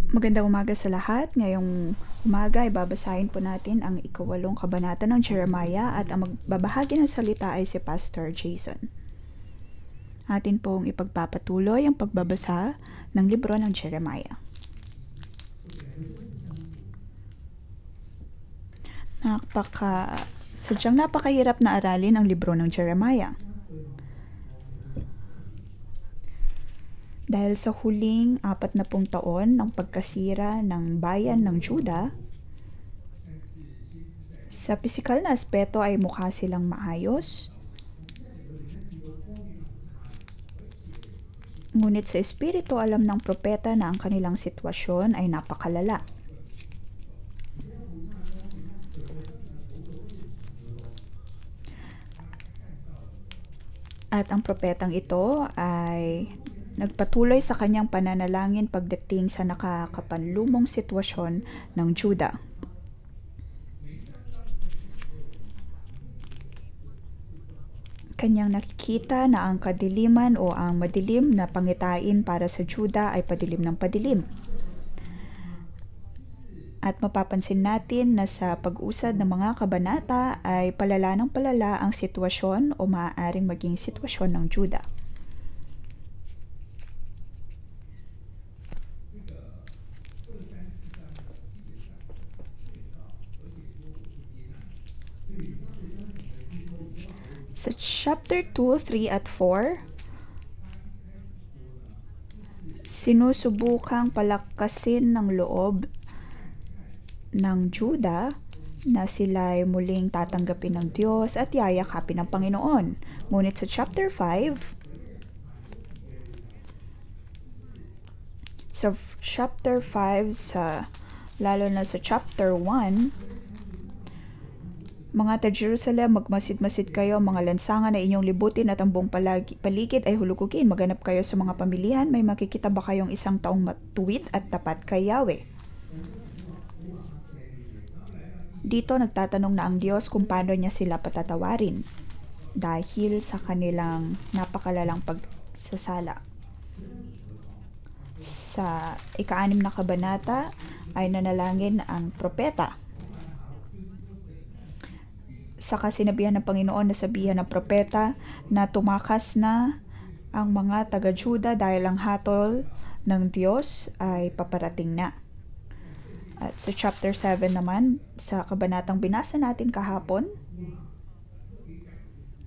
Magandang umaga sa lahat. Ngayong umaga ay babasahin po natin ang ikawalong kabanata ng Jeremiah at ang magbabahagi ng salita ay si Pastor Jason. Atin pong ipagpapatuloy ang pagbabasa ng libro ng Jeremiah. Sadyang napakahirap na aralin ang libro ng Jeremiah. Dahil sa huling 40 taon ng pagkasira ng bayan ng Juda, sa pisikal na aspeto ay mukha silang maayos, ngunit sa espiritu alam ng propeta na ang kanilang sitwasyon ay napakalala. At ang propetang ito ay nagpatuloy sa kanyang pananalangin pagdating sa nakakapanlumong sitwasyon ng Juda. Kanyang nakikita na ang kadiliman o ang madilim na pangitain para sa Juda ay padilim ng padilim. At mapapansin natin na sa pag-usad ng mga kabanata ay palala ng palala ang sitwasyon o maaaring maging sitwasyon ng Juda. Sa chapter 2, 3 at 4, sinusubukang palakasin ng loob ng Juda na sila ay muling tatanggapin ng Diyos at yayakapin ng Panginoon. Ngunit sa chapter 5, lalo na sa chapter 1, mga taga-Jerusalem, magmasid-masid kayo, mga lansangan na inyong libutin at ang buong paligid ay hulugugin. Maganap kayo sa mga pamilihan, may makikita ba kayong isang taong matuwid at tapat kay Yahweh? Dito nagtatanong na ang Diyos kung paano niya sila patatawarin dahil sa kanilang napakalalang pagsasala. Sa ika-6 na kabanata ay nanalangin ang propeta. Saka sinabihan ng Panginoon na sabihan ng propeta na tumakas na ang mga taga-Juda dahil ang hatol ng Diyos ay paparating na. At sa chapter 7 naman, sa kabanatang binasa natin kahapon,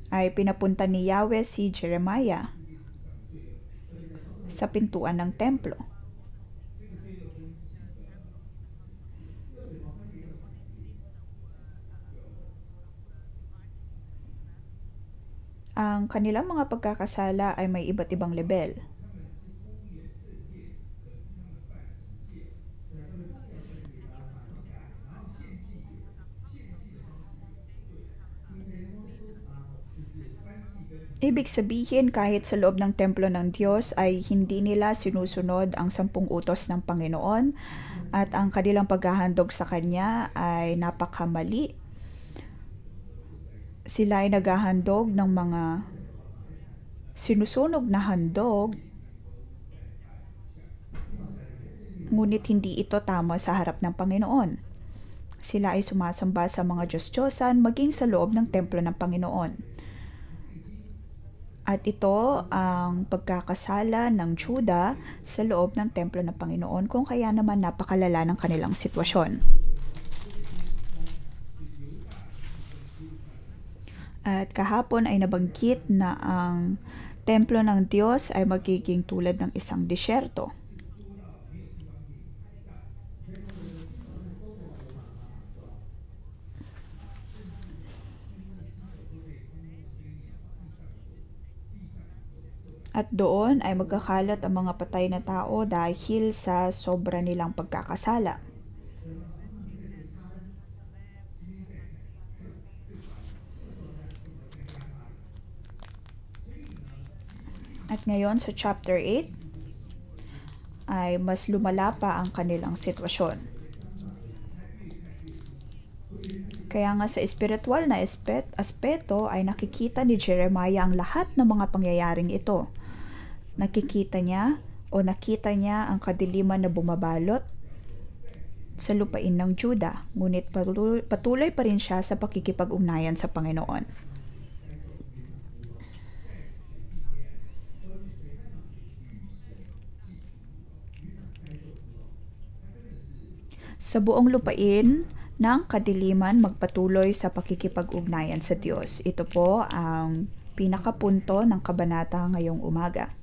ay pinapunta ni Yahweh si Jeremiah sa pintuan ng templo. Ang kanilang mga pagkakasala ay may iba't ibang level. Ibig sabihin, kahit sa loob ng templo ng Diyos ay hindi nila sinusunod ang 10 utos ng Panginoon at ang kanilang paghahandog sa Kanya ay napakamali. Sila ay naghahandog ng mga sinusunog na handog, ngunit hindi ito tama sa harap ng Panginoon. Sila ay sumasamba sa mga Diyos-Diyosan maging sa loob ng templo ng Panginoon. At ito ang pagkakasala ng Juda sa loob ng templo ng Panginoon, kung kaya naman napakalala ng kanilang sitwasyon. At kahapon ay nabanggit na ang templo ng Diyos ay magiging tulad ng isang disyerto. At doon ay magkakalat ang mga patay na tao dahil sa sobra nilang pagkakasala. At ngayon sa chapter 8 ay mas lumala pa ang kanilang sitwasyon. Kaya nga sa espiritual na aspeto ay nakikita ni Jeremiah ang lahat ng mga pangyayaring ito. Nakikita niya o nakita niya ang kadiliman na bumabalot sa lupain ng Juda, ngunit patuloy pa rin siya sa pakikipag-ugnayan sa Panginoon. Sa buong lupain ng kadiliman, magpatuloy sa pakikipag-ugnayan sa Diyos. Ito po ang pinakapunto ng kabanata ngayong umaga.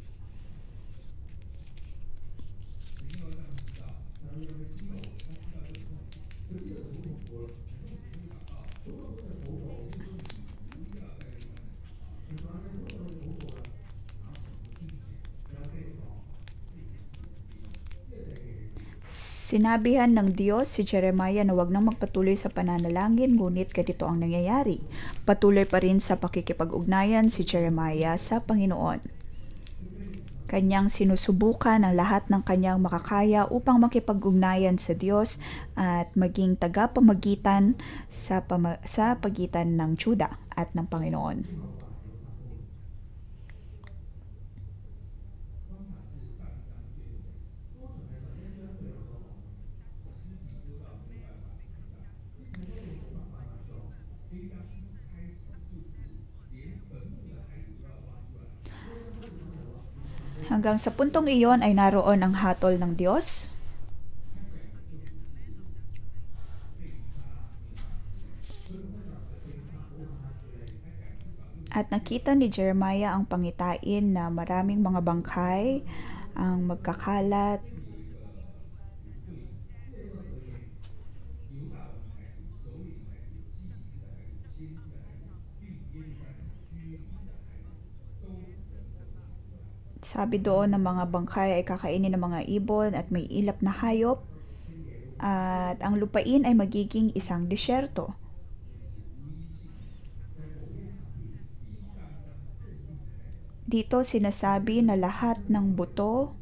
Sinabihan ng Diyos si Jeremiah na wag nang magpatuloy sa pananalangin, ngunit ganito ang nangyayari. Patuloy pa rin sa pakikipag-ugnayan si Jeremiah sa Panginoon. Kanyang sinusubukan ang lahat ng kanyang makakaya upang makipag-ugnayan sa Diyos at maging tagapamagitan sa pagitan ng Juda at ng Panginoon. Hanggang sa puntong iyon ay naroon ang hatol ng Diyos. At nakita ni Jeremiah ang pangitain na maraming mga bangkay ang magkakalat. Sabi doon ng mga bangkay ay kakainin ng mga ibon at may ilap na hayop. At ang lupain ay magiging isang disyerto. Dito sinasabi na lahat ng buto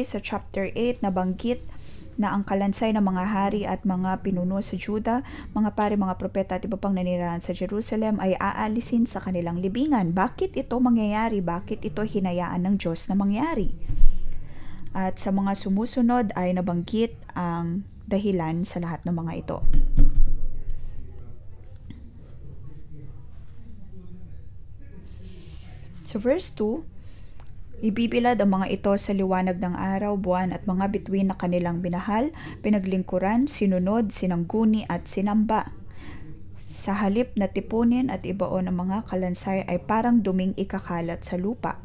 sa chapter 8 nabanggit na ang kalansay ng mga hari at mga pinuno sa Juda, mga pari, mga propeta at iba pang nanirahan sa Jerusalem ay aalisin sa kanilang libingan. Bakit ito mangyayari? Bakit ito hinayaan ng Diyos na mangyari? At sa mga sumusunod ay nabanggit ang dahilan sa lahat ng mga ito. Sa verse 2, ibibilad ang mga ito sa liwanag ng araw, buwan at mga bituin na kanilang binahal, pinaglingkuran, sinunod, sinangguni at sinamba. Sa halip na tipunin at ibaon ang mga kalansay ay parang duming ikakalat sa lupa.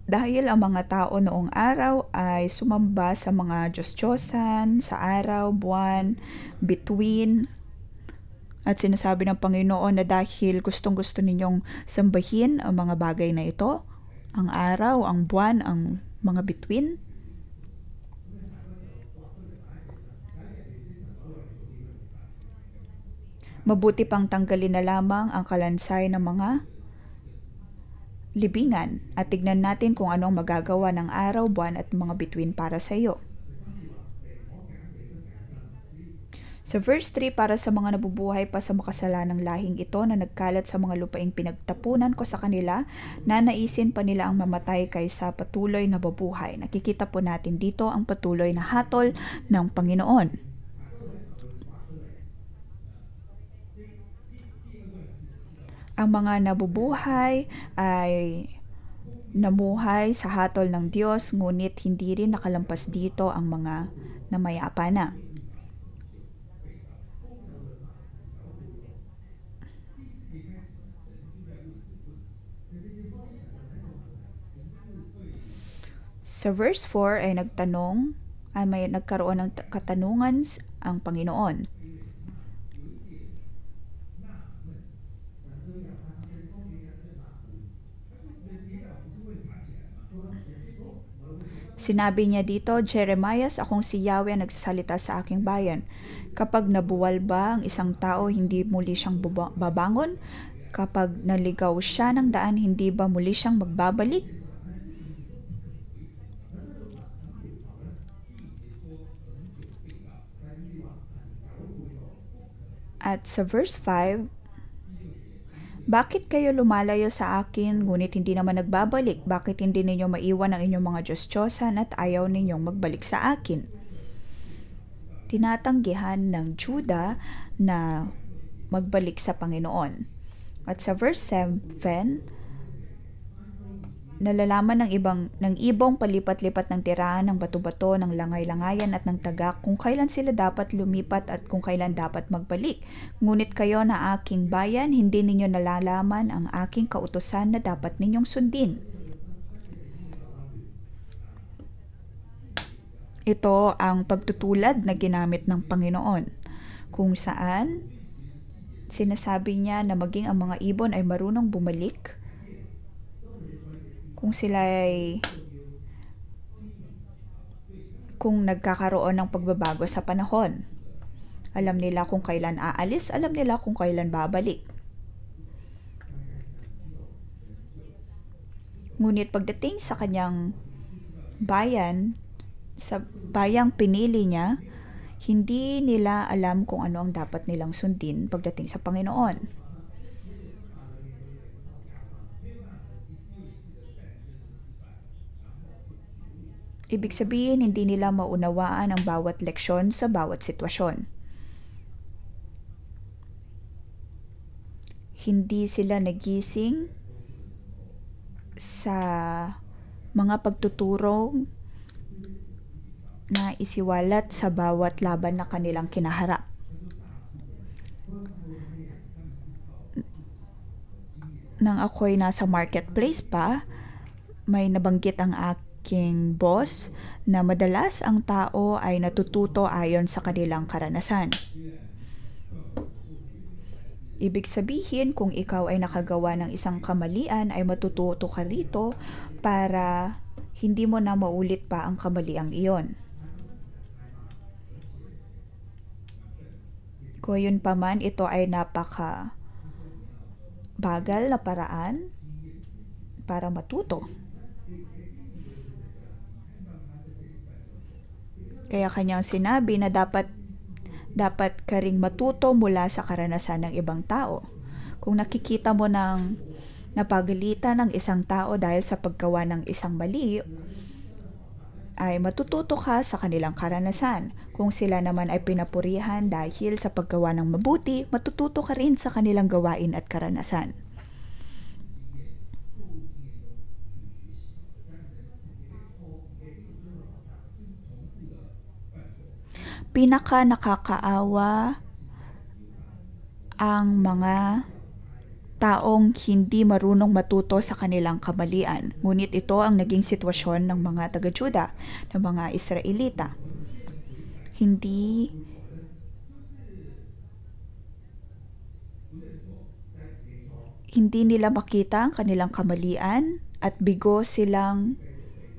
Dahil ang mga tao noong araw ay sumamba sa mga Diyos-Diyosan, sa araw, buwan, bituin. At sinasabi ng Panginoon na dahil gustong-gusto ninyong sambahin ang mga bagay na ito, ang araw, ang buwan, ang mga bituin, mabuti pang tanggalin na lamang ang kalansay ng mga libingan at tignan natin kung anong magagawa ng araw, buwan at mga bituin para sa iyo. Sa verse 3, para sa mga nabubuhay pa sa makasalanang lahing ito na nagkalat sa mga lupaing pinagtapunan ko sa kanila, nanaisin pa nila ang mamatay kaysa patuloy na babuhay. Nakikita po natin dito ang patuloy na hatol ng Panginoon. Ang mga nabubuhay ay namuhay sa hatol ng Diyos, ngunit hindi rin nakalampas dito ang mga namayapa na. Sa verse 4 ay may nagkaroon ng katanungan ang Panginoon. Sinabi niya dito, Jeremiah, akong si Yahweh ang nagsasalita sa aking bayan. Kapag nabuwal ba ang isang tao, hindi muli siyang babangon? Kapag naligaw siya ng daan, hindi ba muli siyang magbabalik? At sa verse 5, Bakit kayo lumalayo sa akin, ngunit hindi naman nagbabalik? Bakit hindi ninyo maiwan ang inyong mga Diyos-Diyosan at ayaw ninyong magbalik sa akin? Tinatanggihan ng Juda na magbalik sa Panginoon. At sa verse 7, nalalaman ng ibong palipat-lipat ng tirahan ng bato-bato, ng langay-langayan at ng tagak kung kailan sila dapat lumipat at kung kailan dapat magbalik. Ngunit kayo na aking bayan, hindi ninyo nalalaman ang aking kautusan na dapat ninyong sundin. Ito ang pagtutulad na ginamit ng Panginoon, kung saan sinasabi niya na maging ang mga ibon ay marunong bumalik kung nagkakaroon ng pagbabago sa panahon. Alam nila kung kailan aalis, alam nila kung kailan babalik. Ngunit pagdating sa kanyang bayan, sa bayang pinili niya, hindi nila alam kung ano ang dapat nilang sundin pagdating sa Panginoon. Ibig sabihin, hindi nila maunawaan ang bawat leksyon sa bawat sitwasyon. Hindi sila nagising sa mga pagtuturo na isiwalat sa bawat laban na kanilang kinaharap. Nang ako'y nasa marketplace pa, may nabanggit ang aking boss na madalas ang tao ay natututo ayon sa kanilang karanasan. Ibig sabihin, kung ikaw ay nakagawa ng isang kamalian, ay matututo ka rito para hindi mo na maulit pa ang kamaliang iyon. Gayun pa man, ito ay napaka bagal na paraan para matuto. Kaya kanyang sinabi na dapat ka ring matuto mula sa karanasan ng ibang tao. Kung nakikita mo ng napagalitan ng isang tao dahil sa paggawa ng isang mali, ay matututo ka sa kanilang karanasan. Kung sila naman ay pinapurihan dahil sa paggawa ng mabuti, matututo ka rin sa kanilang gawain at karanasan. Pinaka nakakaawa ang mga taong hindi marunong matuto sa kanilang kamalian. Ngunit ito ang naging sitwasyon ng mga taga-Juda, ng mga Israelita. Hindi nila makita ang kanilang kamalian at bigo silang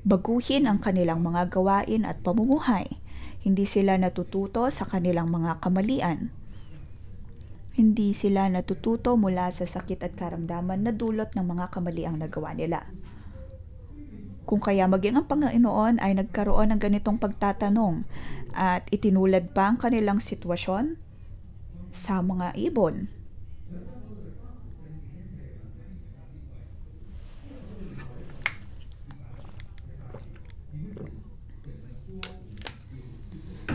baguhin ang kanilang mga gawain at pamumuhay. Hindi sila natututo sa kanilang mga kamalian. Hindi sila natututo mula sa sakit at karamdaman na dulot ng mga kamaliang nagawa nila. Kung kaya maging ang Panginoon ay nagkaroon ng ganitong pagtatanong at itinulad pa ang kanilang sitwasyon sa mga ibon.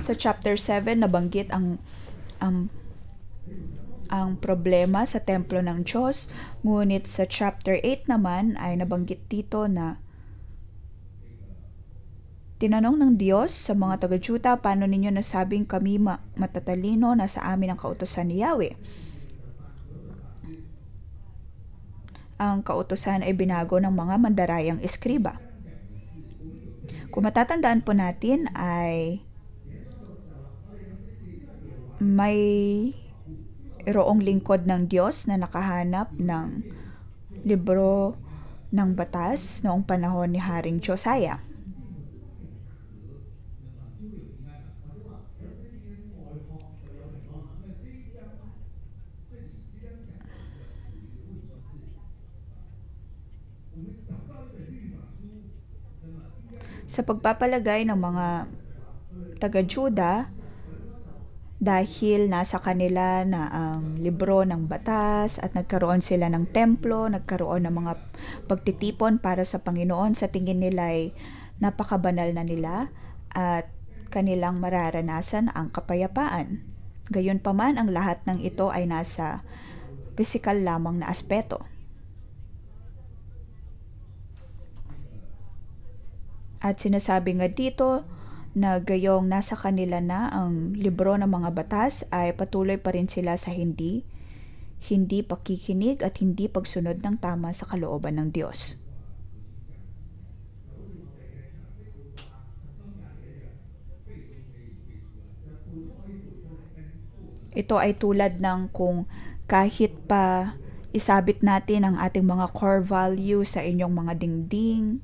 Sa chapter 7, nabanggit ang problema sa templo ng Diyos. Ngunit sa chapter 8 naman ay nabanggit dito na tinanong ng Diyos sa mga taga-Juda, paano ninyo nasabing kami matatalino na sa amin ang kautusan ni Yahweh? Ang kautusan ay binago ng mga mandarayang eskriba. Kung matatandaan po natin ay may roong lingkod ng Diyos na nakahanap ng libro ng batas noong panahon ni Haring Josiah. Sa pagpapalagay ng mga taga-Juda, dahil nasa kanila na ang libro ng batas at nagkaroon sila ng templo, nagkaroon ng mga pagtitipon para sa Panginoon, sa tingin nila ay napakabanal na nila at kanilang mararanasan ang kapayapaan. Gayunpaman, ang lahat ng ito ay nasa pisikal lamang na aspeto. At sinasabi nga dito na gayong nasa kanila na ang libro ng mga batas, ay patuloy pa rin sila sa hindi pakikinig at hindi pagsunod ng tama sa kalooban ng Diyos. Ito ay tulad ng kung kahit pa isabit natin ang ating mga core values sa inyong mga dingding,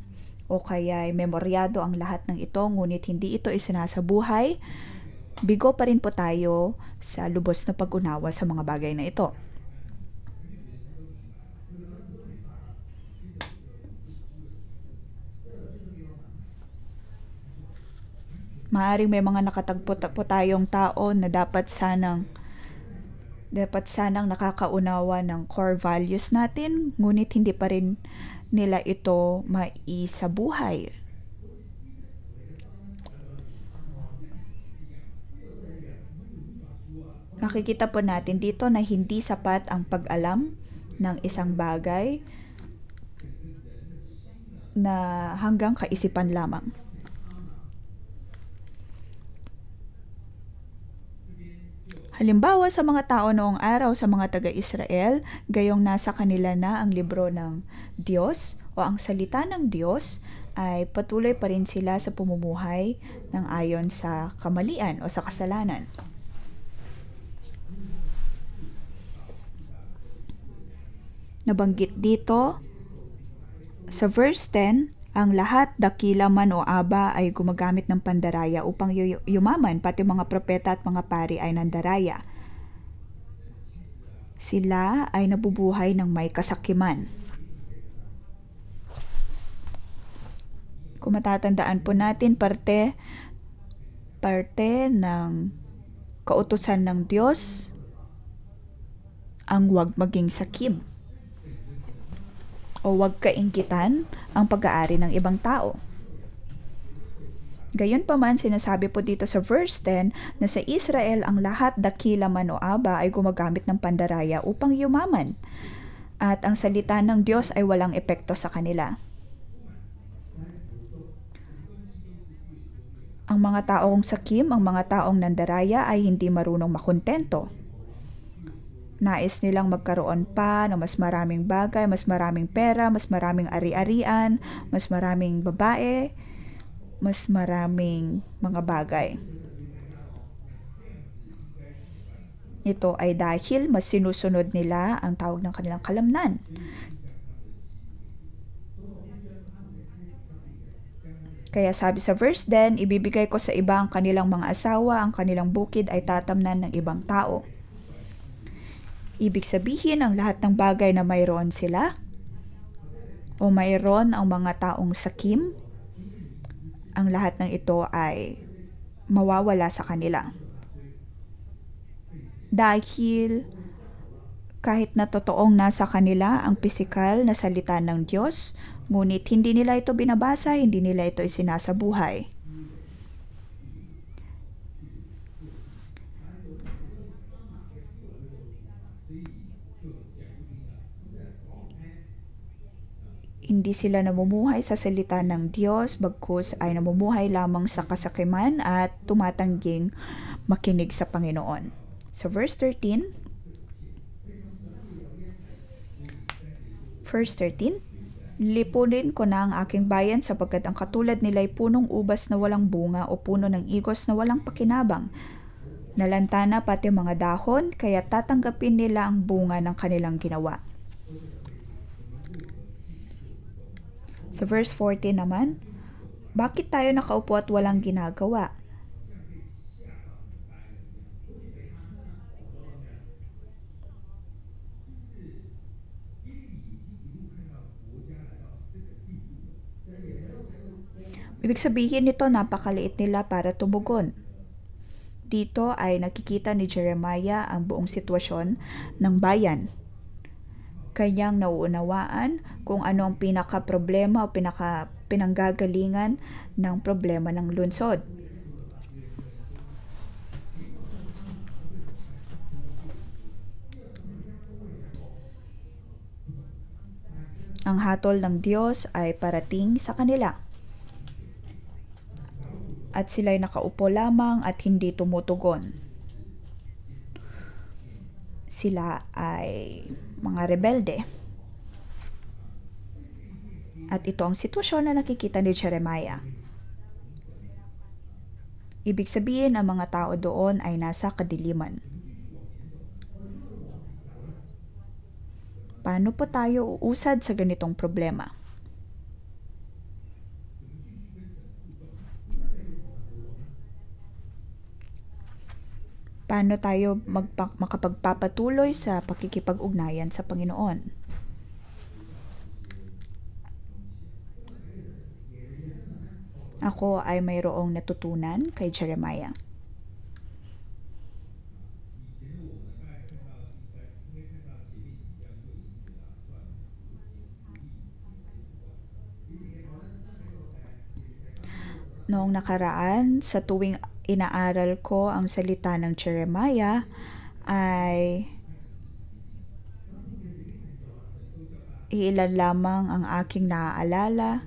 o kaya ay memoryado ang lahat ng ito, ngunit hindi ito isinasabuhay, bigo pa rin po tayo sa lubos na pag-unawa sa mga bagay na ito. Maaring may mga nakatagpo po tayong tao na dapat sanang nakakaunawa ng core values natin, ngunit hindi pa rin nila ito maisabuhay. Makikita po natin dito na hindi sapat ang pag-alam ng isang bagay na hanggang kaisipan lamang. Halimbawa, sa mga tao noong araw, sa mga taga-Israel, gayong nasa kanila na ang libro ng Diyos o ang salita ng Diyos, ay patuloy pa rin sila sa pumumuhay ng ayon sa kamalian o sa kasalanan. Nabanggit dito sa verse 10, ang lahat, dakila man o aba, ay gumagamit ng pandaraya upang yumaman, pati mga propeta at mga pari ay nandaraya. Sila ay nabubuhay ng may kasakiman. Kung matatandaan po natin, parte ng kautusan ng Diyos ang huwag maging sakim o huwag kainggitan ang pag-aari ng ibang tao. Gayunpaman, sinasabi po dito sa verse 10 na sa Israel ang lahat, dakila man o aba, ay gumagamit ng pandaraya upang yumaman, at ang salita ng Diyos ay walang epekto sa kanila. Ang mga taong sakim, ang mga taong nandaraya ay hindi marunong makontento. Nais nilang magkaroon pa ng mas maraming bagay, mas maraming pera, mas maraming ari-arian, mas maraming babae, mas maraming mga bagay. Ito ay dahil mas sinusunod nila ang tawag ng kanilang kalamnan. Kaya sabi sa verse 10, ibibigay ko sa iba ang kanilang mga asawa, ang kanilang bukid ay tatamnan ng ibang tao. Ibig sabihin, ang lahat ng bagay na mayroon sila o mayroon ang mga taong sakim, ang lahat ng ito ay mawawala sa kanila. Dahil kahit na totoong nasa kanila ang pisikal na salita ng Diyos, ngunit hindi nila ito binabasa, hindi nila ito isinasabuhay. Hindi sila namumuhay sa salita ng Diyos, bagkus ay namumuhay lamang sa kasakiman at tumatangging makinig sa Panginoon. So verse 13, lipunin ko na ang aking bayan sapagkat ang katulad nila ay punong ubas na walang bunga o puno ng igos na walang pakinabang. Nalantana pati mga dahon, kaya tatanggapin nila ang bunga ng kanilang ginawa. Sa verse 14 naman, bakit tayo nakaupo at walang ginagawa? Ibig sabihin nito, napakaliit nila para tumugon. Dito ay nakikita ni Jeremiah ang buong sitwasyon ng bayan. Kanyang nauunawaan kung ano ang pinaka-problema o pinanggagalingan ng problema ng lungsod. Ang hatol ng Diyos ay parating sa kanila. At sila'y nakaupo lamang at hindi tumutugon. Sila ay mga rebelde. At ito ang sitwasyon na nakikita ni Jeremiah. Ibig sabihin, ang mga tao doon ay nasa kadiliman. Paano po tayo uusad sa ganitong problema? Paano tayo makapagpapatuloy sa pakikipag-ugnayan sa Panginoon? Ako ay mayroong natutunan kay Jeremiah. Noong nakaraan, sa tuwing inaaral ko ang salita ng Jeremiah, ay iilan lamang ang aking naaalala.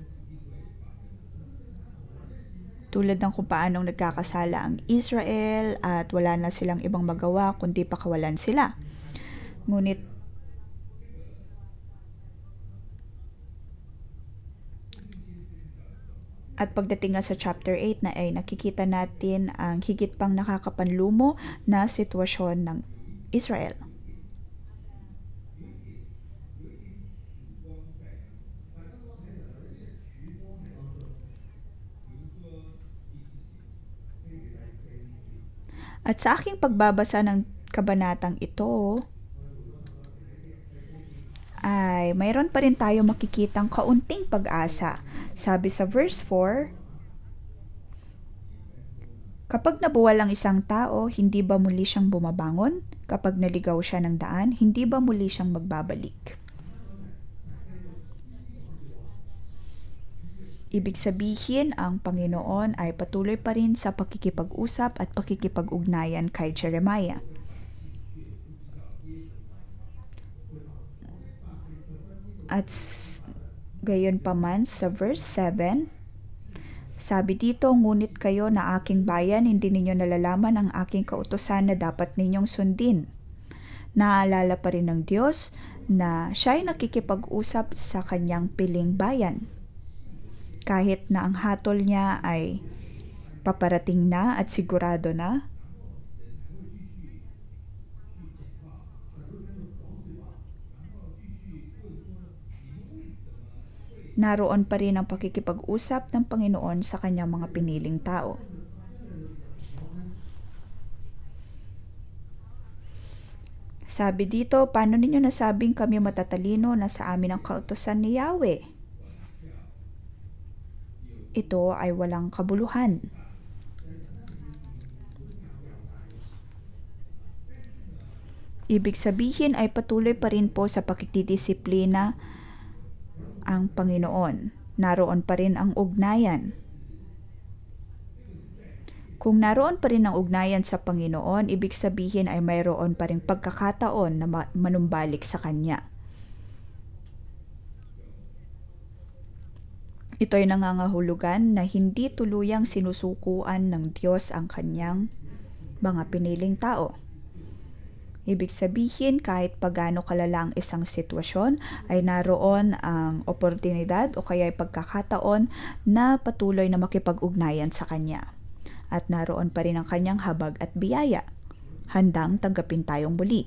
Tulad ng kung paanong nagkakasala ang Israel at wala na silang ibang magawa kundi pakawalan sila. Ngunit at pagdating nga sa chapter 8 na ay nakikita natin ang higit pang nakakapanlumo na sitwasyon ng Israel. At sa aking pagbabasa ng kabanatang ito, ay mayroon pa rin tayo makikitang kaunting pag-asa. Sabi sa verse 4, kapag nabuwal ang isang tao, hindi ba muli siyang bumabangon? Kapag naligaw siya ng daan, hindi ba muli siyang magbabalik? Ibig sabihin, ang Panginoon ay patuloy pa rin sa pakikipag-usap at pakikipag-ugnayan kay Jeremiah. At gayon pa man sa verse 7, sabi dito, ngunit kayo na aking bayan, hindi ninyo nalalaman ang aking kautusan na dapat ninyong sundin. Naaalala pa rin ng Diyos na siya'y nakikipag-usap sa kanyang piling bayan. Kahit na ang hatol niya ay paparating na at sigurado na, naroon pa rin ang pakikipag-usap ng Panginoon sa kanyang mga piniling tao. Sabi dito, paano ninyo nasabing kami matatalino na sa amin ang kautusan ni Yahweh? Ito ay walang kabuluhan. Ibig sabihin ay patuloy pa rin po sa pakikidisiplina ang Panginoon. Naroon pa rin ang ugnayan. Kung naroon pa rin ang ugnayan sa Panginoon, ibig sabihin ay mayroon pa rin pagkakataon na manumbalik sa Kanya. Ito ay nangangahulugan na hindi tuluyang sinusukuan ng Diyos ang Kanyang mga piniling tao. Ibig sabihin, kahit pagano kalala ang isang sitwasyon, ay naroon ang oportunidad o kaya ay pagkakataon na patuloy na makipag-ugnayan sa Kanya. At naroon pa rin ang Kanyang habag at biyaya, handang tanggapin tayong muli.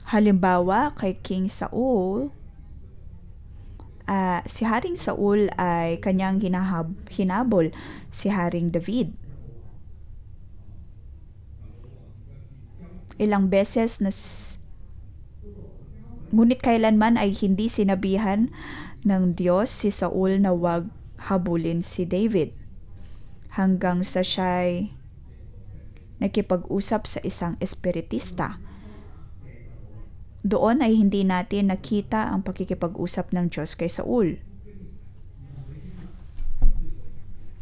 Halimbawa, kay King Saul, si Haring Saul ay kanyang hinabol si Haring David. Ilang beses na Ngunit kailanman ay hindi sinabihan ng Diyos si Saul na wag habulin si David hanggang sa siya'y nakipag-usap sa isang espiritista. Doon ay hindi natin nakita ang pakikipag-usap ng Diyos kay Saul.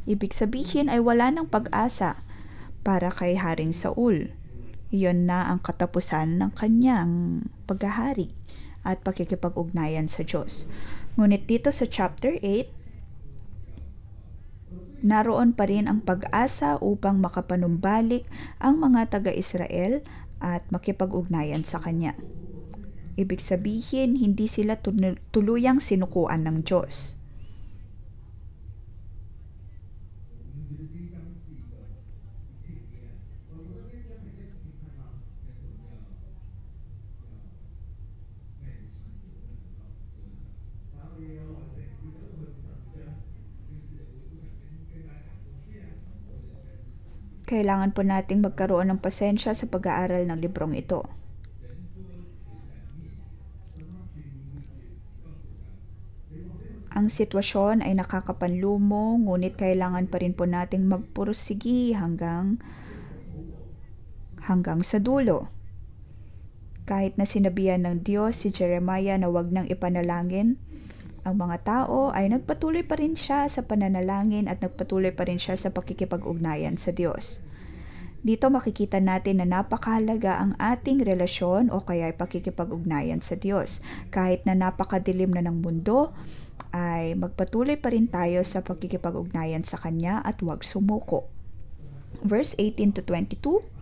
Ibig sabihin ay wala ng pag-asa para kay Haring Saul. Iyon na ang katapusan ng kanyang paghahari at pakikipag-ugnayan sa Diyos. Ngunit dito sa chapter 8, naroon pa rin ang pag-asa upang makapanumbalik ang mga taga-Israel at makipag-ugnayan sa Kanya. Ibig sabihin, hindi sila tuluyang sinukuan ng Diyos. Kailangan po nating magkaroon ng pasensya sa pag-aaral ng librong ito. Ang sitwasyon ay nakakapanlumo, ngunit kailangan pa rin po nating magpursigi hanggang sa dulo. Kahit na sinabihan ng Diyos si Jeremiah na wag nang ipanalangin ang mga tao, ay nagpatuloy pa rin siya sa pananalangin at nagpatuloy pa rin siya sa pakikipag-ugnayan sa Diyos. Dito makikita natin na napakahalaga ang ating relasyon o kaya ay pakikipag-ugnayan sa Diyos. Kahit na napakadilim na ng mundo, ay magpatuloy pa rin tayo sa pakikipag-ugnayan sa Kanya at huwag sumuko. Verse 18 to 22.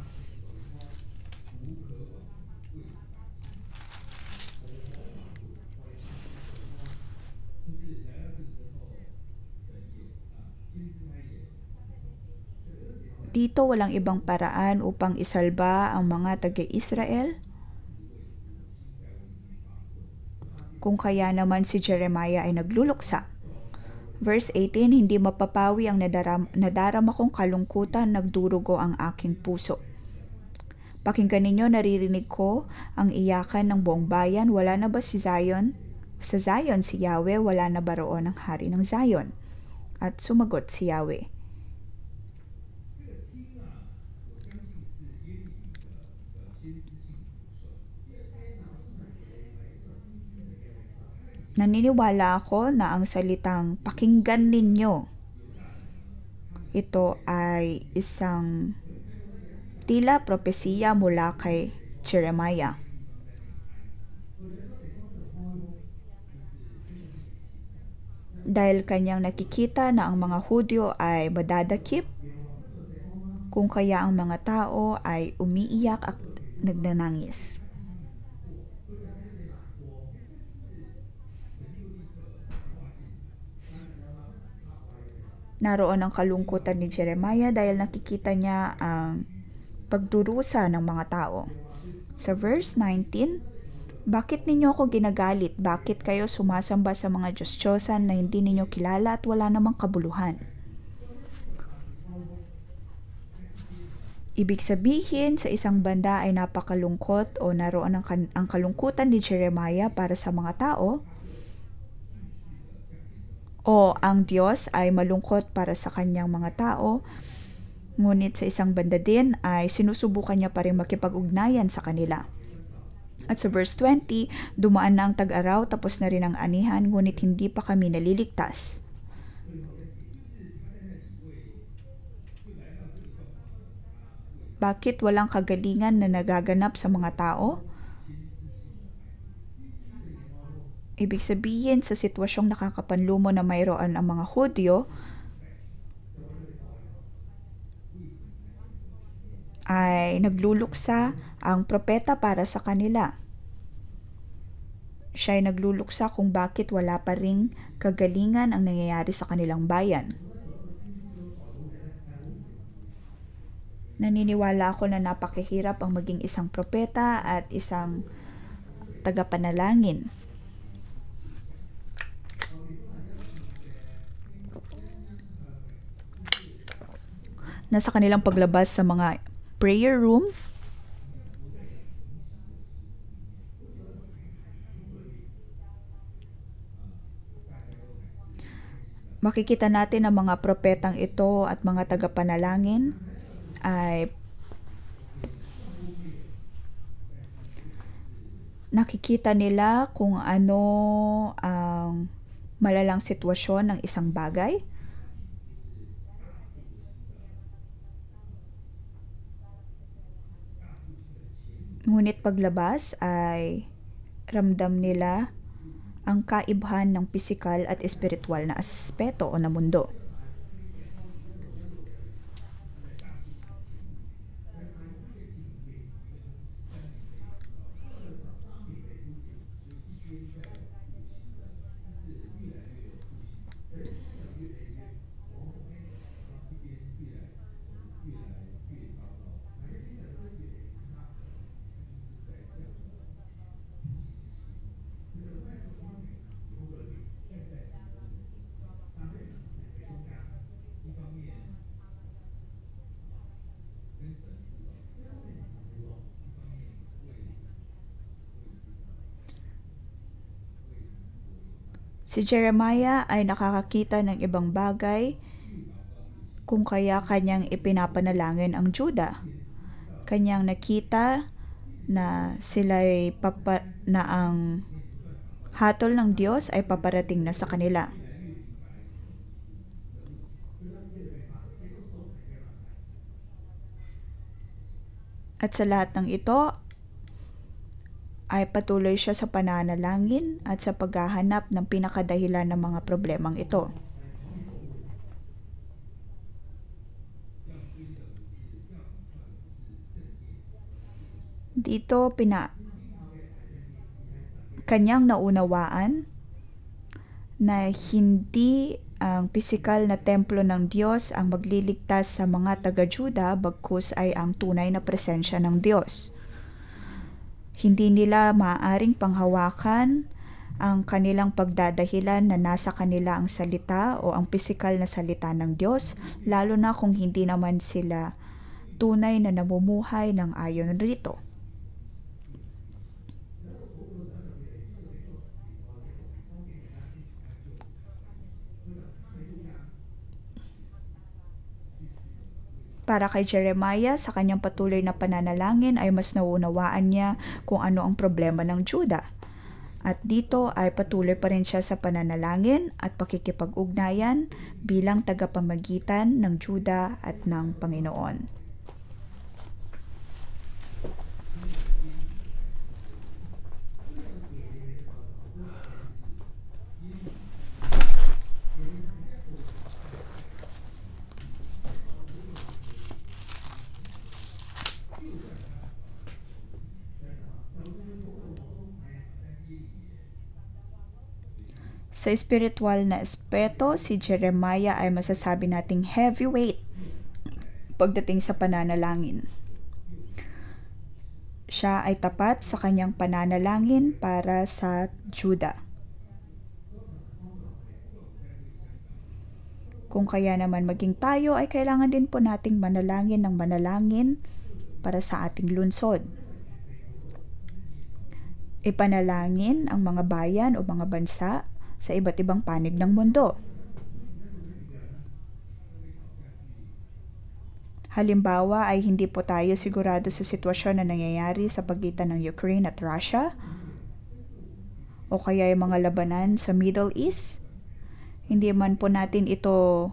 Dito walang ibang paraan upang isalba ang mga taga-Israel. Kung kaya naman si Jeremiah ay nagluluksa. Verse 18, hindi mapapawi ang nadarama kong kalungkutan, nagdurugo ang aking puso. Pakinggan ninyo, naririnig ko ang iyakan ng buong bayan. Wala na ba si Zion? Sa Zion si Yahweh, wala na ba roon ang hari ng Zion? At sumagot si Yahweh. Naniniwala ako na ang salitang pakinggan ninyo, ito ay isang tila propesiya mula kay Jeremiah. Dahil kanyang nakikita na ang mga Hudyo ay madadakip, kung kaya ang mga tao ay umiiyak at nagnanangis. Naroon ang kalungkutan ni Jeremiah dahil nakikita niya ang pagdurusa ng mga tao. Sa verse 19, bakit ninyo ako ginagalit? Bakit kayo sumasamba sa mga Diyos-Diyosan na hindi ninyo kilala at wala namang kabuluhan? Ibig sabihin, sa isang banda ay napakalungkot o naroon ang kalungkutan ni Jeremiah para sa mga tao, o ang Diyos ay malungkot para sa kanyang mga tao, ngunit sa isang banda din ay sinusubukan niya pa rin makipag-ugnayan sa kanila. At sa verse 20, dumaan na ang tag-araw, tapos na rin ang anihan, ngunit hindi pa kami naliligtas. Bakit walang kagalingan na nagaganap sa mga tao? Ibig sabihin, sa sitwasyong nakakapanlumo na mayroon ang mga Hudyo, ay nagluluksa ang propeta para sa kanila. Siya ay nagluluksa kung bakit wala pa ring kagalingan ang nangyayari sa kanilang bayan. Naniniwala ako na napakahirap ang maging isang propeta at isang tagapanalangin. Nasa kanilang paglabas sa mga prayer room, makikita natin ang mga propetang ito at mga tagapanalangin ay nakikita nila kung ano ang malalang sitwasyon ng isang bagay. Ngunit paglabas ay ramdam nila ang kaibahan ng pisikal at espiritual na aspeto o na mundo. Si Jeremiah ay nakakakita ng ibang bagay kung kaya kanyang ipinapanalangin ang Juda. Kanyang nakita na na ang hatol ng Diyos ay paparating na sa kanila. At sa lahat ng ito ay patuloy siya sa pananalangin at sa paghahanap ng pinakadahilan ng mga problemang ito. Dito kanyang naunawaan na hindi ang pisikal na templo ng Diyos ang magliligtas sa mga taga-Juda, bagkus ay ang tunay na presensya ng Diyos. Hindi nila maaaring panghawakan ang kanilang pagdadahilan na nasa kanila ang salita o ang pisikal na salita ng Diyos, lalo na kung hindi naman sila tunay na namumuhay ng ayon rito. Para kay Jeremiah, sa kanyang patuloy na pananalangin ay mas nauunawaan niya kung ano ang problema ng Juda. At dito ay patuloy pa rin siya sa pananalangin at pakikipag-ugnayan bilang tagapamagitan ng Juda at ng Panginoon. Sa espiritual na aspeto, si Jeremiah ay masasabi nating heavyweight pagdating sa pananalangin. Siya ay tapat sa kanyang pananalangin para sa Juda. Kung kaya naman maging tayo ay kailangan din po nating manalangin ng manalangin para sa ating lungsod. Ipanalangin ang mga bayan o mga bansa sa iba't ibang panig ng mundo. Halimbawa ay hindi po tayo sigurado sa sitwasyon na nangyayari sa pagitan ng Ukraine at Russia o kaya yung mga labanan sa Middle East. Hindi man po natin ito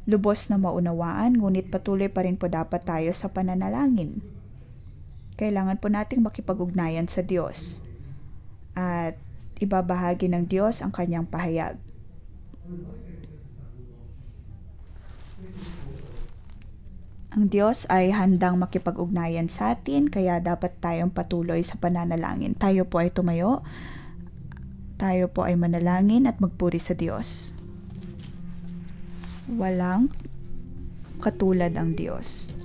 lubos na maunawaan, ngunit patuloy pa rin po dapat tayo sa pananalangin. Kailangan po nating makipag-ugnayan sa Diyos at ibabahagi ng Diyos ang kanyang pahayag. Ang Diyos ay handang makipag-ugnayan sa atin, kaya dapat tayong patuloy sa pananalangin. Tayo po ay tumayo, tayo po ay manalangin at magpuri sa Diyos. Walang katulad ang Diyos.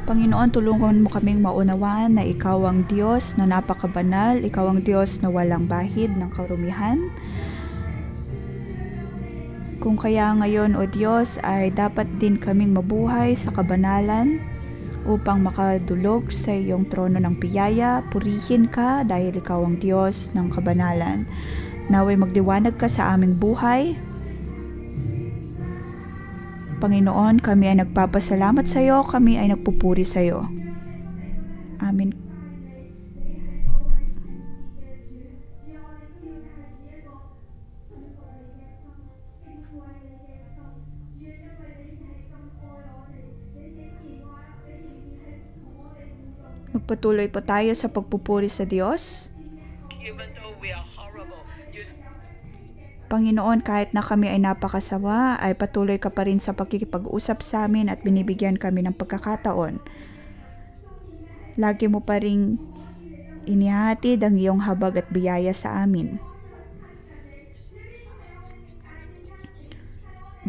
Panginoon, tulungan mo kaming maunawaan na Ikaw ang Diyos na napakabanal, Ikaw ang Diyos na walang bahid ng karumihan. Kung kaya ngayon, O Diyos, ay dapat din kaming mabuhay sa kabanalan upang makadulog sa iyong trono ng biyaya. Purihin ka dahil Ikaw ang Diyos ng kabanalan. Naway magdiwanag ka sa aming buhay. Panginoon, kami ay nagpapasalamat sa iyo, kami ay nagpupuri sa iyo. Amen. Magpatuloy po tayo sa pagpupuri sa Diyos. Panginoon, kahit na kami ay napakasama, ay patuloy ka pa rin sa pakikipag-usap sa amin at binibigyan kami ng pagkakataon. Lagi mo pa rin inihatid ang iyong habag at biyaya sa amin.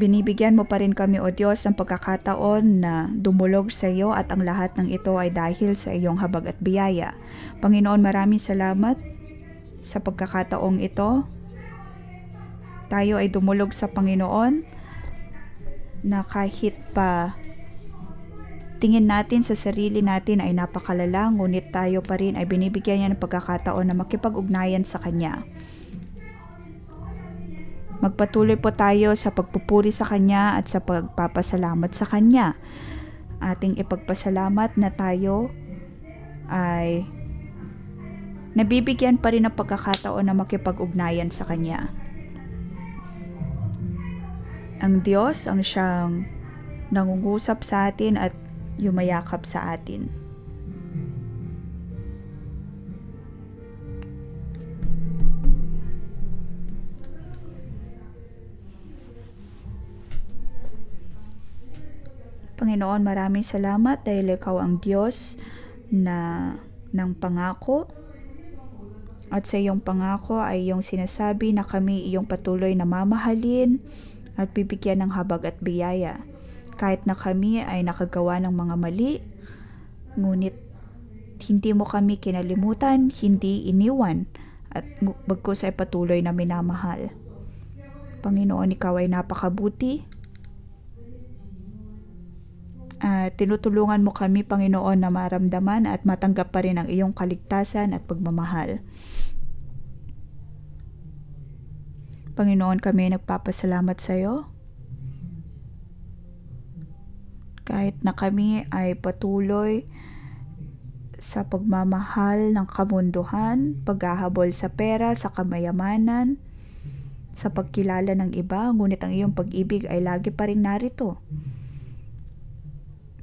Binibigyan mo pa rin kami, O Diyos, ng pagkakataon na dumulog sa iyo at ang lahat ng ito ay dahil sa iyong habag at biyaya. Panginoon, maraming salamat sa pagkakataong ito. Tayo ay dumulog sa Panginoon na kahit pa tingin natin sa sarili natin ay napakalala, ngunit tayo pa rin ay binibigyan niya ng pagkakataon na makipag-ugnayan sa Kanya. Magpatuloy po tayo sa pagpupuri sa Kanya at sa pagpapasalamat sa Kanya. Ating ipagpasalamat na tayo ay nabibigyan pa rin ng pagkakataon na makipag-ugnayan sa Kanya. Ang Diyos ang siyang nangungusap sa atin at yumayakap sa atin. Panginoon, maraming salamat dahil Ikaw ang Diyos na ng pangako. At sa iyong pangako ay iyong sinasabi na kami iyong patuloy na mamahalin at bibigyan ng habag at biyaya. Kahit na kami ay nakagawa ng mga mali, ngunit hindi mo kami kinalimutan, hindi iniwan, at bagkus ay patuloy na minamahal. Panginoon, Ikaw ay napakabuti. Tinutulungan mo kami, Panginoon, na maramdaman at matanggap pa rin ang iyong kaligtasan at pagmamahal. Panginoon, kami nagpapasalamat sa iyo. Kahit na kami ay patuloy sa pagmamahal ng kamunduhan, paghahabol sa pera, sa kamayamanan, sa pagkilala ng iba, ngunit ang iyong pag-ibig ay lagi pa rin narito.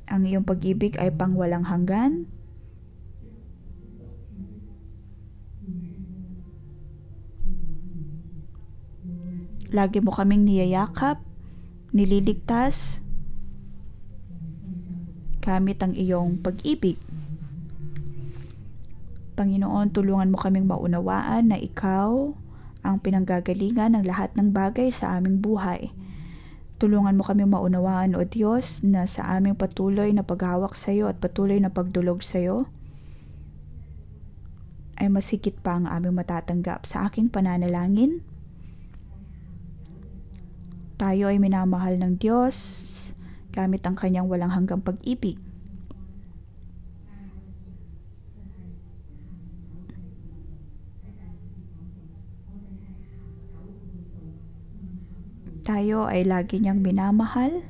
Ang iyong pag-ibig ay pangwalang hanggan. Lagi mo kaming niyayakap, nililigtas, gamit ang iyong pag-ibig. Panginoon, tulungan mo kaming maunawaan na Ikaw ang pinanggagalingan ng lahat ng bagay sa aming buhay. Tulungan mo kaming maunawaan, O Diyos, na sa aming patuloy na paghawak sa iyo at patuloy na pagdulog sa iyo, ay masigit pa ang aming matatanggap sa aking pananalangin. Tayo ay minamahal ng Diyos gamit ang Kanyang walang hanggang pag-ibig. Tayo ay lagi niyang minamahal.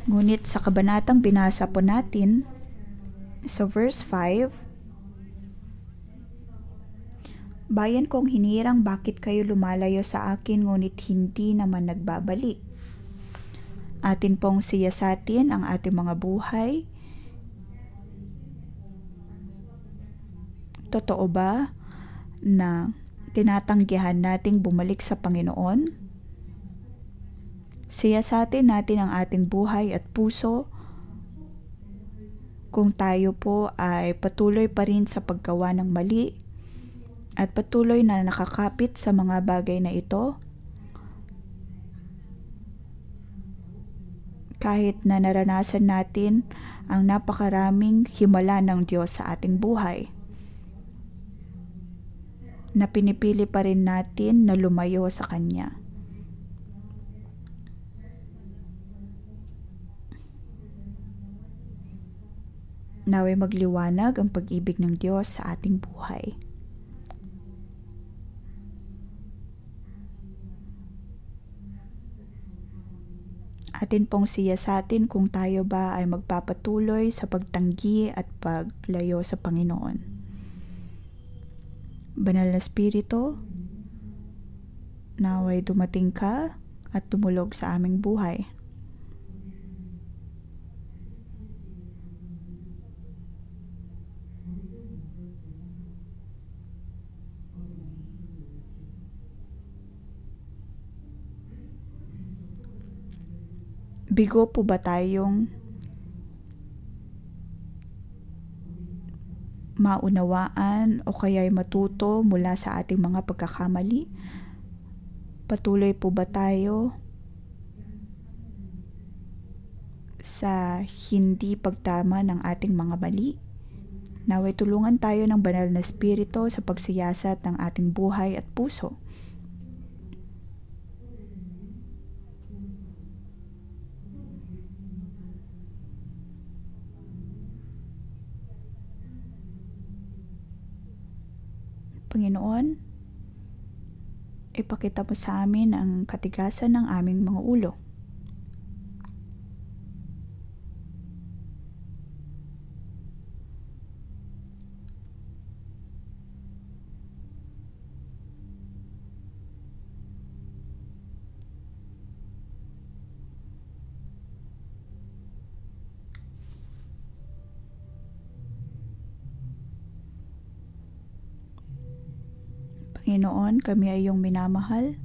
Ngunit sa kabanatang binasa po natin, sa verse 5, Bayan kong hinirang, bakit kayo lumalayo sa akin ngunit hindi naman nagbabalik? Atin pong siyasatin ang ating mga buhay. Totoo ba na tinatanggihan nating bumalik sa Panginoon? Siyasatin natin ang ating buhay at puso kung tayo po ay patuloy pa rin sa paggawa ng mali at patuloy na nakakapit sa mga bagay na ito. kahit na naranasan natin ang napakaraming himala ng Diyos sa ating buhay, na pinipili pa rin natin na lumayo sa Kanya. Naway magliwanag ang pag-ibig ng Diyos sa ating buhay. Atin pong siyasatin kung tayo ba ay magpapatuloy sa pagtanggi at paglayo sa Panginoon. Banal na Espiritu, naway dumating ka at tumulog sa aming buhay. Bigo po ba tayong maunawaan o kaya'y matuto mula sa ating mga pagkakamali? Patuloy po ba tayo sa hindi pagtama ng ating mga mali? Naway tulungan tayo ng banal na Espiritu sa pagsiyasat ng ating buhay at puso. Panginoon, ipakita mo sa amin ang katigasan ng aming mga ulo. Panginoon, kami ay iyong minamahal.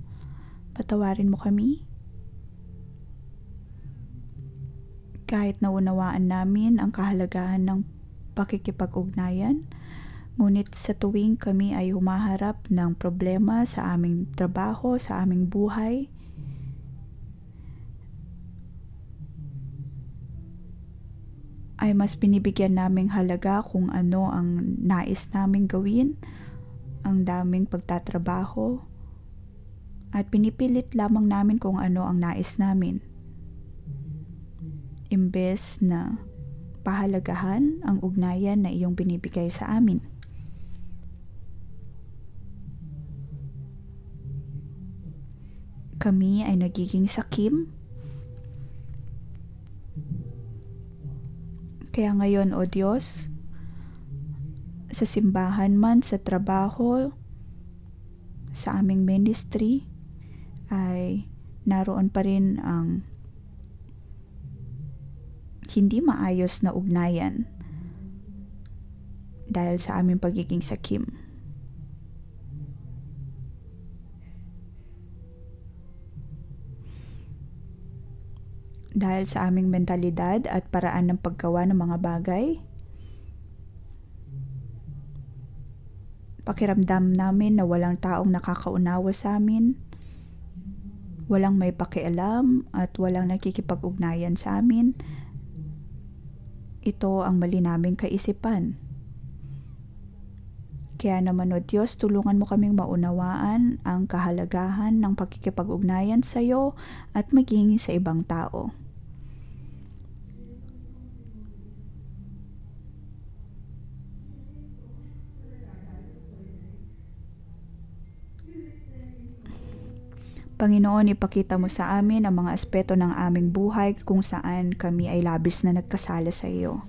Patawarin mo kami. Kahit naunawaan namin ang kahalagahan ng pakikipag-ugnayan, ngunit sa tuwing kami ay humaharap ng problema sa aming trabaho, sa aming buhay, ay mas binibigyan naming halaga kung ano ang nais naming gawin, ang daming pagtatrabaho, at pinipilit lamang namin kung ano ang nais namin. Imbes na pahalagahan ang ugnayan na iyong binibigay sa amin. Kami ay nagiging sakim. Kaya ngayon, O Diyos, sa simbahan man, sa trabaho, sa aming ministry, ay naroon pa rin ang hindi maayos na ugnayan dahil sa aming pagiging sakim. Dahil sa aming mentalidad at paraan ng paggawa ng mga bagay, pakiramdam namin na walang taong nakakaunawa sa amin, walang may pakialam at walang nakikipag-ugnayan sa amin. Ito ang mali naming kaisipan. Kaya naman, O Diyos, tulungan mo kaming maunawaan ang kahalagahan ng pakikipag-ugnayan sa iyo at maging sa ibang tao. Panginoon, ipakita mo sa amin ang mga aspeto ng aming buhay kung saan kami ay labis na nagkasala sa iyo.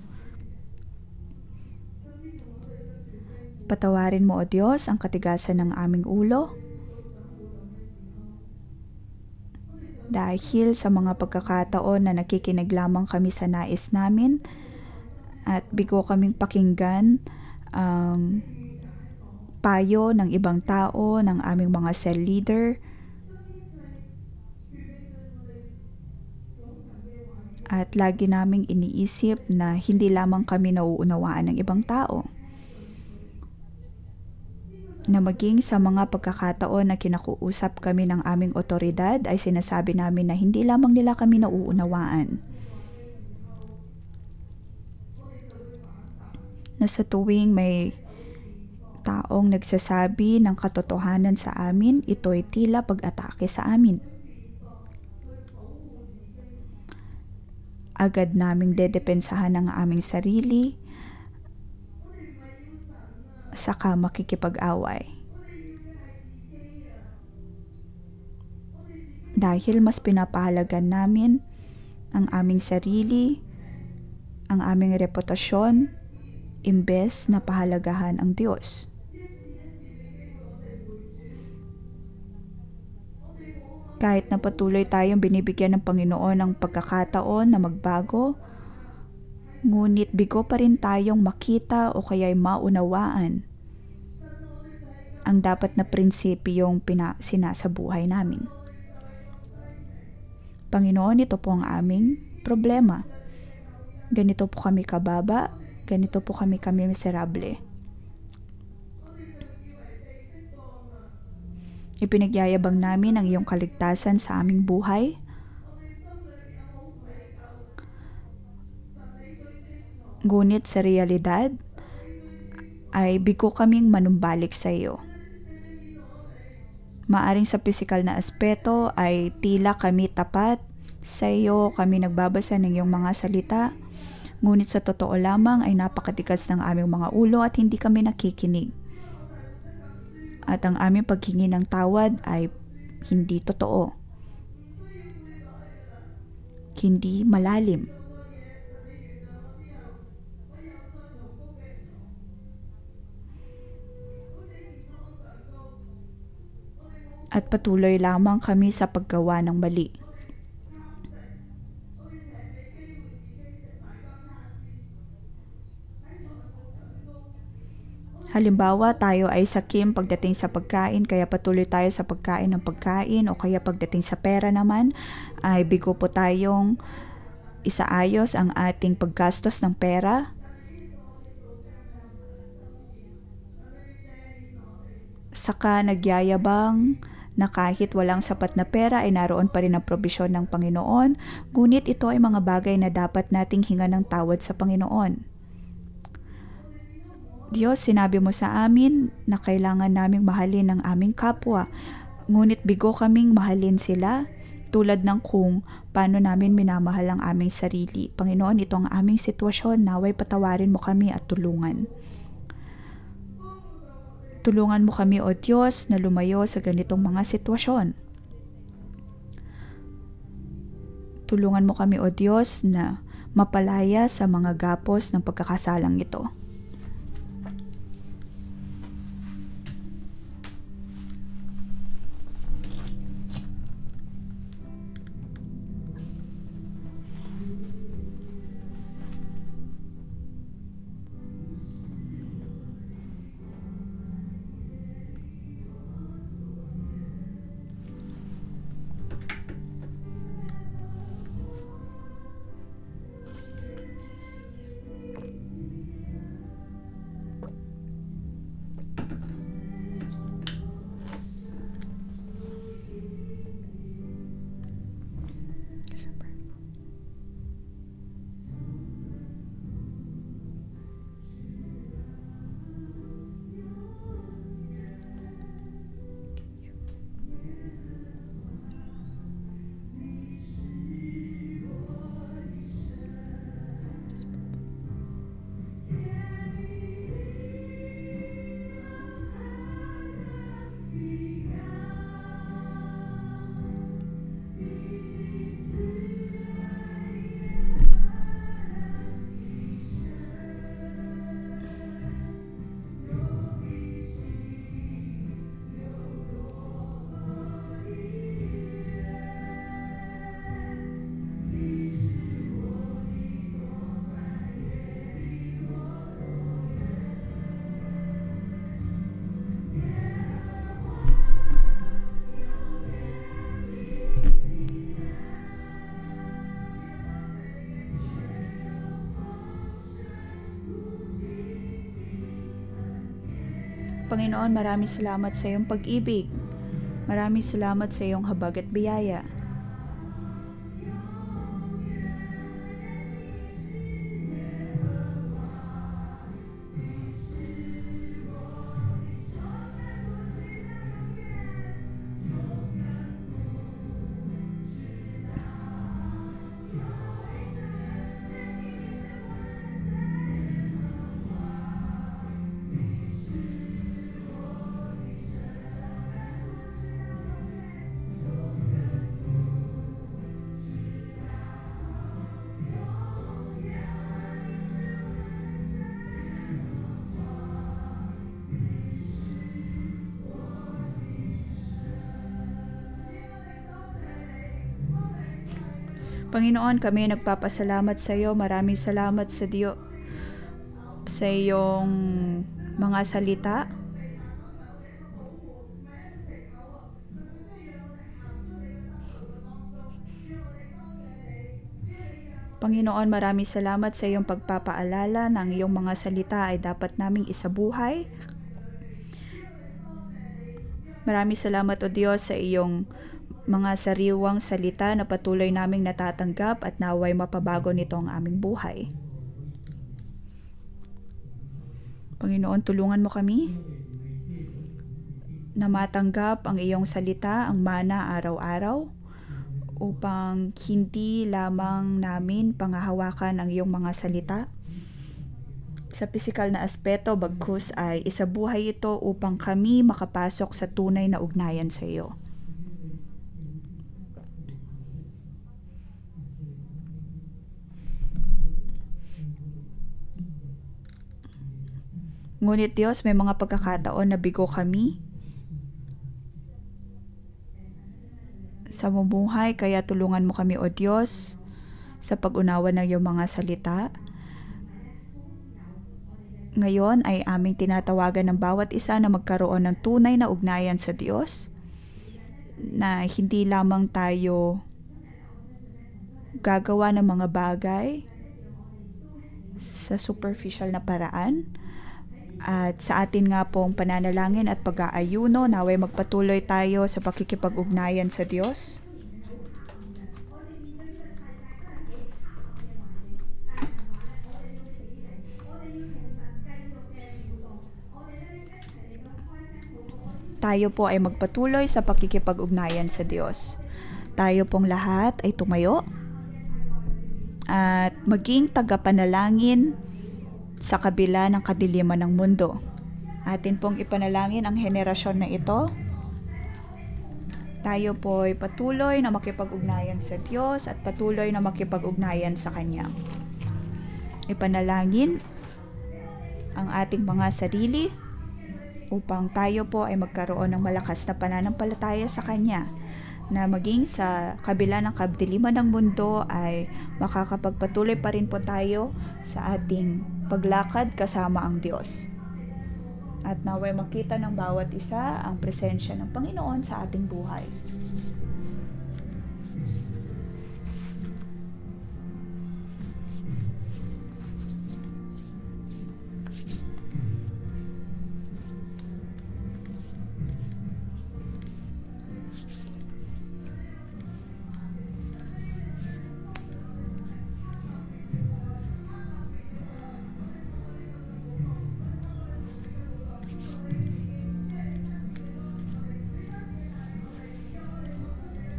Patawarin mo, O Diyos, ang katigasan ng aming ulo. Dahil sa mga pagkakataon na nakikinig lamang kami sa nais namin at bigo kaming pakinggan ang payo ng ibang tao, ng aming mga cell leader, at lagi naming iniisip na hindi lamang kami nauunawaan ng ibang tao. Na maging sa mga pagkakataon na kinakuusap kami ng aming otoridad ay sinasabi namin na hindi lamang nila kami nauunawaan. na sa tuwing may taong nagsasabi ng katotohanan sa amin, ito'y tila pag-atake sa amin. Agad naming dedepensahan ang aming sarili, saka makikipag-away. Dahil mas pinapahalagan namin ang aming sarili, ang aming reputasyon, imbes na pahalagahan ang Diyos. Kahit na patuloy tayong binibigyan ng Panginoon ng pagkakataon na magbago, ngunit bigo pa rin tayong makita o kaya'y maunawaan ang dapat na prinsipyong sinasabuhay namin. Panginoon, ito po ang aming problema. Ganito po kami kababa, ganito po kami miserable. Ipinagyayabang namin ang iyong kaligtasan sa aming buhay. Ngunit sa realidad ay bigo kaming manumbalik sa iyo. Maaring sa pisikal na aspeto ay tila kami tapat sa iyo, kami nagbabasa ng iyong mga salita, ngunit sa totoo lamang ay napakatigas ng aming mga ulo at hindi kami nakikinig. At ang aming paghingi ng tawad ay hindi totoo. Hindi malalim. At patuloy lamang kami sa paggawa ng mali. Halimbawa, tayo ay sakim pagdating sa pagkain, kaya patuloy tayo sa pagkain ng pagkain, o kaya pagdating sa pera naman, ay bigo po tayong isaayos ang ating paggastos ng pera. Saka nagyayabang na kahit walang sapat na pera ay naroon pa rin ang probisyon ng Panginoon, ngunit ito ay mga bagay na dapat nating hingan ng tawad sa Panginoon. Diyos, sinabi mo sa amin na kailangan naming mahalin ang aming kapwa, ngunit bigo kaming mahalin sila tulad ng kung paano namin minamahal ang aming sarili. Panginoon, ito ang aming sitwasyon, naway patawarin mo kami at tulungan. Tulungan mo kami, O Diyos, na lumayo sa ganitong mga sitwasyon. Tulungan mo kami, O Diyos, na mapalaya sa mga gapos ng pagkakasalang ito. Panginoon, maraming salamat sa iyong pag-ibig. Maraming salamat sa iyong habag at biyaya. Panginoon, kami nagpapasalamat sa iyo. Maraming salamat sa Diyos sa iyong mga salita. Panginoon, maraming salamat sa iyong pagpapaalala ng iyong mga salita ay dapat naming isabuhay. Maraming salamat, O Diyos, sa iyong mga sariwang salita na patuloy naming natatanggap at naway mapabago nito ang aming buhay. Panginoon, tulungan mo kami na matanggap ang iyong salita, ang mana araw-araw, upang hindi lamang namin pangahawakan ang iyong mga salita sa pisikal na aspeto, bagkus ay isabuhay ito upang kami makapasok sa tunay na ugnayan sa iyo. Ngunit Diyos, may mga pagkakataon na bigo kami sa bumuhay, kaya tulungan mo kami, O Diyos, sa pag-unawa ng iyong mga salita. Ngayon ay aming tinatawagan ng bawat isa na magkaroon ng tunay na ugnayan sa Diyos, na hindi lamang tayo gagawa ng mga bagay sa superficial na paraan, at sa atin nga pong pananalangin at pag-aayuno, naway magpatuloy tayo sa pakikipag-ugnayan sa Diyos. Tayo po ay magpatuloy sa pakikipag-ugnayan sa Diyos. Tayo pong lahat ay tumayo at maging tagapanalangin sa kabila ng kadiliman ng mundo. Atin pong ipanalangin ang henerasyon na ito. Tayo po ay patuloy na makipag-ugnayan sa Diyos at patuloy na makipag-ugnayan sa Kanya. Ipanalangin ang ating mga sarili upang tayo po ay magkaroon ng malakas na pananampalataya sa Kanya, na maging sa kabila ng kadiliman ng mundo ay makakapagpatuloy pa rin po tayo sa ating paglakad kasama ang Diyos. At naway makita ng bawat isa ang presensya ng Panginoon sa ating buhay.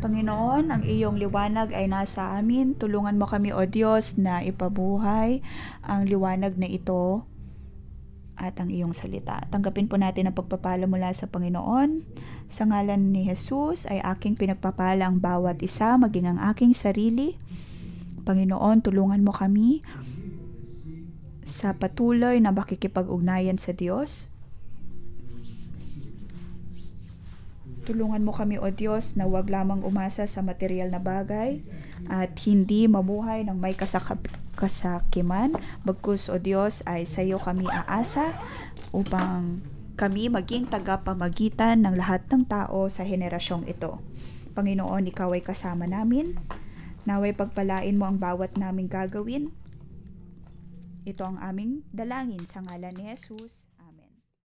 Panginoon, ang iyong liwanag ay nasa amin. Tulungan mo kami, O Diyos, na ipabuhay ang liwanag na ito at ang iyong salita. Tanggapin po natin ang pagpapala mula sa Panginoon. Sa ngalan ni Jesus ay aking pinagpapala ang bawat isa, maging ang aking sarili. Panginoon, tulungan mo kami sa patuloy na makikipag-ugnayan sa Diyos. Tulungan mo kami, O Diyos, na huwag lamang umasa sa material na bagay at hindi mamuhay ng may kasakiman. Bagkus, O Diyos, ay sa iyo kami aasa upang kami maging tagapamagitan ng lahat ng tao sa henerasyong ito. Panginoon, ikaw ay kasama namin. Naway pagpalain mo ang bawat naming gagawin. Ito ang aming dalangin sa ngalan ni Jesus.